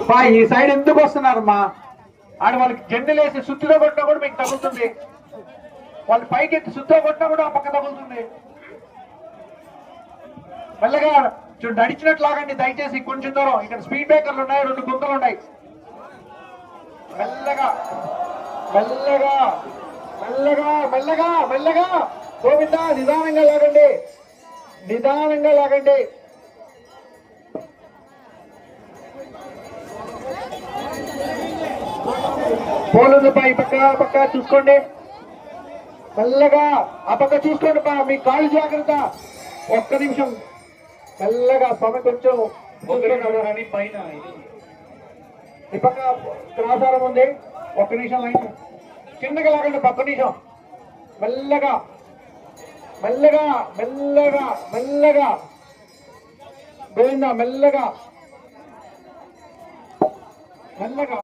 బా ఈ సైడ్ ఎందుకు వస్తున్నారమ్మా? ఆడ వాళ్ళకి జెండలేసి సుత్తిలో కొట్టినా కూడా మీకు తగులుతుంది. వాళ్ళు పైకి ఎత్తి సుత్తిలో కొట్టినా కూడా ఆ పక్క తగులుతుంది. మెల్లగా చూడు, నడిచినట్లు లాగండి దయచేసి. కొంచెం దూరం ఇక్కడ స్పీడ్ బ్రేకర్లు ఉన్నాయి, 2 గుంతలు ఉన్నాయి. మెల్లగా మెల్లగా మెల్లగా మెల్లగా మెల్లగా గోవింద, నిదానంగా లాగండి, నిదానంగా లాగండి. పోలుపై పక్క పక్క చూసుకోండి, మెల్లగా ఆ పక్క చూసుకోండి. మీ కాళ్ళు జాగ్రత్త. ఒక్క నిమిషం మెల్లగా స్వామి, కొంచెం పైన ఈ పక్క క్రాసారం ఉంది. ఒక్క నిమిషం లైన్ చిన్నగా లాగండి. ఒక్క నిమిషం మెల్లగా మెల్లగా మెల్లగా మెల్లగా గోవిందా, మెల్లగా మెల్లగా.